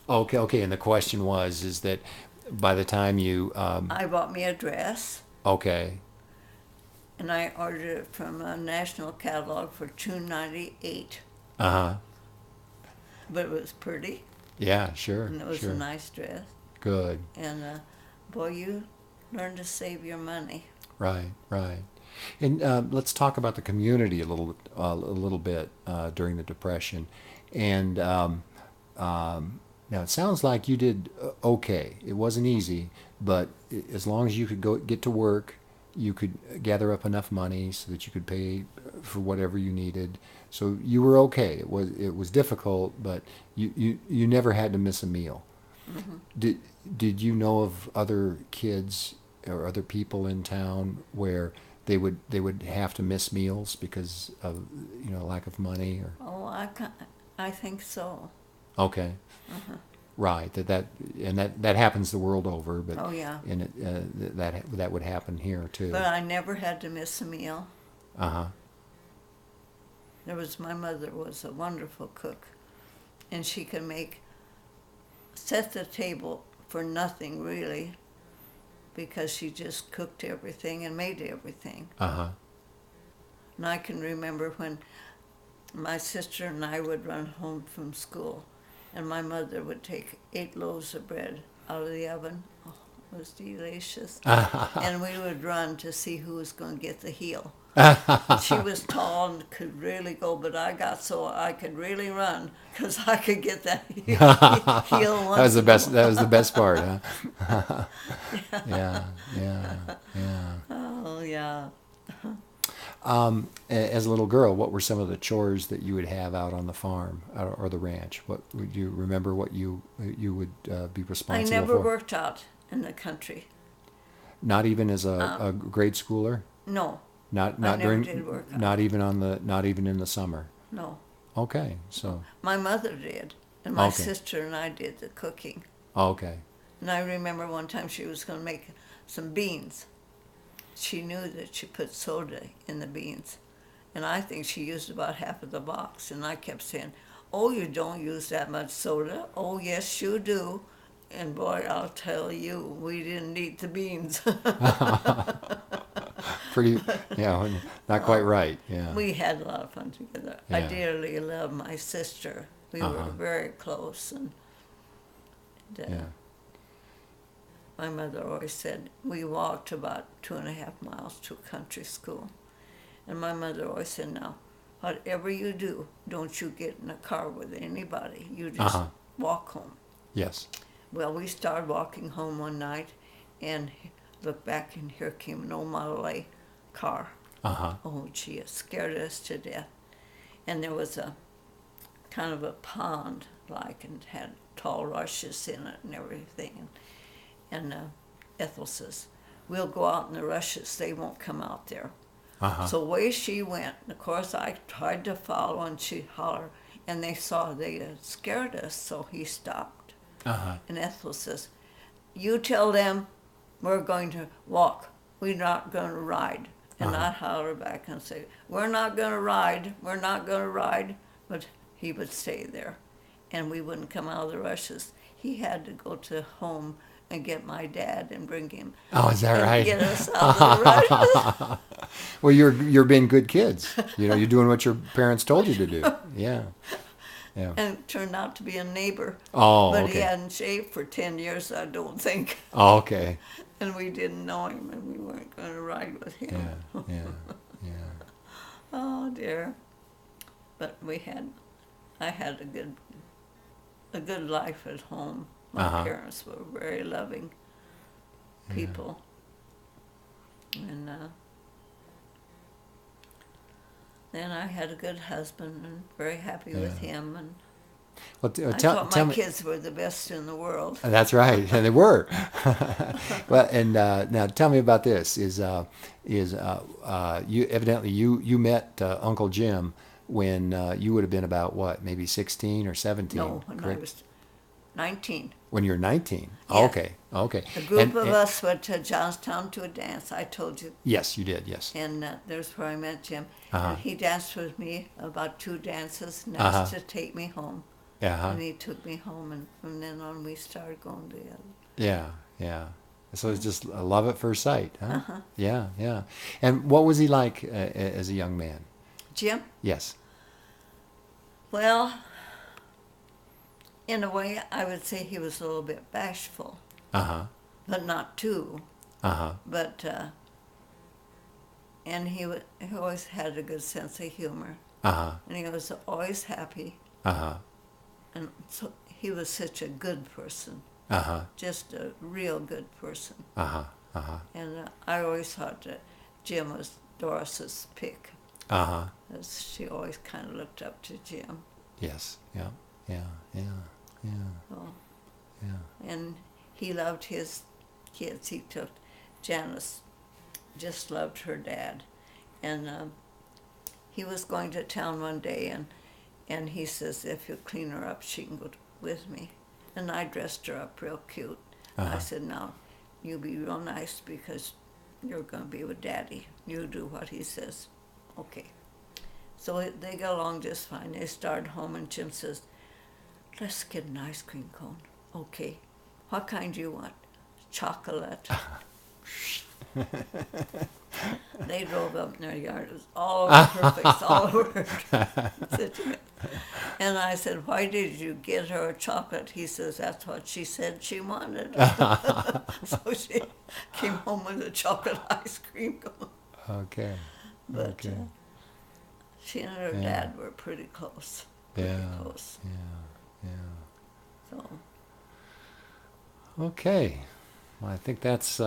Okay, okay. And the question was, is that by the time you, I bought me a dress, okay, and I ordered it from a national catalog for $2.98. uh huh, But it was pretty, yeah, sure, and it was a sure, nice dress. good, And boy, you learn to save your money. right, right. And let's talk about the community a little bit during the Depression. And now it sounds like you did okay. It wasn't easy, but as long as you could go get to work, you could gather up enough money so that you could pay for whatever you needed. So you were okay. It was difficult, but you never had to miss a meal. Hmm. Did did you know of other kids or other people in town where they would have to miss meals because of lack of money or Oh, I think so. okay, Uh-huh. right, that happens the world over, but Oh, yeah. and that would happen here too. But I never had to miss a meal. Uh-huh. My mother was a wonderful cook, and she could set the table for nothing really, because she just cooked everything and made everything. Uh-huh. And I can remember when my sister and I would run home from school, and my mother would take 8 loaves of bread out of the oven. Oh, it was delicious. And we would run to see who was going to get the heel. She was tall and could really go, but I got so I could really run because I could get that heel That was once the in a best. That was the while. best part, huh? Yeah, yeah, yeah. Oh, yeah. As a little girl, what were some of the chores that you would have out on the farm or the ranch? What would you remember? What you would be I responsible never for? worked out in the country. Not even as Uh, a grade schooler. no, Not I not never did during. work Not out. even not even in the summer. No. Okay, so My mother did, and my okay, sister and I did the cooking. okay. And I remember one time she was going to make some beans. She knew that she put soda in the beans, and I think she used about half of the box. And I kept saying, "Oh, you don't use that much soda. Oh, yes, you do." And boy, I'll tell you, we didn't eat the beans. Pretty. Yeah, not quite Oh, right. Yeah, we had a lot of fun together. I yeah. dearly love my sister. We Uh were huh. very close, and Yeah. my mother always said we walked about 2.5 miles to a country school. And my mother always said, "Now, whatever you do, don't you get in a car with anybody. You Uh just huh. walk home." Yes. Well, we started walking home one night and looked back, and here came an old Model A car. Uh huh. Oh, gee, it scared us to death. And there was a kind of a pond, like, and had tall rushes in it and everything. And Ethel says, "We'll go out in the rushes. They won't come out there." Uh huh. So away she went. And of course, I tried to follow, and she hollered, and they had scared us, so he stopped. Uh huh. And Ethel says, "You tell them we're going to walk. We're not going to ride." Uh And huh. I'd holler back and say, "We're not going to ride. We're not going to ride." But he would stay there, and we wouldn't come out of the rushes. He had to go to home and get my dad and bring him Oh, is that and right? get us out of the rushes. Well, you're being good kids. You're doing what your parents told you to do. Yeah. Yeah. And it turned out to be a neighbor. Oh, But he okay. hadn't shaved for 10 years, I don't think. Oh, okay. And we didn't know him, and we weren't going to ride with him. Yeah. Yeah. Yeah. Oh, dear. But I had a good life at home. My Uh huh. parents were very loving Yeah. people. And then I had a good husband and very happy Yeah. with him. And Well, I tell thought my me. kids were the best in the world. That's right, and they were. Well, and now tell me about this. You evidently you met Uncle Jim when you would have been about what, maybe 16 or 17, No, when I correct? was 19. When you're 19. Oh, Yes. okay, okay. A group And, of and us went to Johnstown to a dance, I told you. yes, you did. Yes. And there's where I met Jim. Uh huh. And he danced with me about 2 dances and Uh huh. asked to take me home. Uh-huh. And he took me home, and from then on we started going together. Yeah, yeah. So it's just a love at first sight, huh? Uh-huh. Yeah, yeah. And what was he like as a young man? Jim? Yes. Well, in a way, I would say he was a little bit bashful, Uh-huh. but not too. Uh-huh. But and he always had a good sense of humor, Uh-huh. and he was always happy, Uh-huh. and so he was such a good person, Uh-huh. just a real good person. Uh-huh. Uh-huh. And I always thought that Jim was Doris's pick, Uh-huh. as she always kind of looked up to Jim. Yes. Yeah. Yeah. Yeah. Yeah. So, Yeah. and he loved his kids. He took Janice, just loved her dad, and he was going to town one day, and he says, if you clean her up, she can go with me. And I dressed her up real cute. Uh-huh. I said, now, you be real nice because you're going to be with Daddy. You do what he says. Okay. So they got along just fine. They started home, and Jim says, let's get an ice cream cone. Okay. What kind do you want? Chocolate. They drove up in their yard. It was all over her face, all over her. And I said, why did you get her a chocolate? He says, that's what she said she wanted. So she came home with a chocolate ice cream cone. Okay. But Okay. she and her Yeah. dad were pretty close. Pretty Yeah. close. Yeah. Yeah. So Okay. Well, I think that's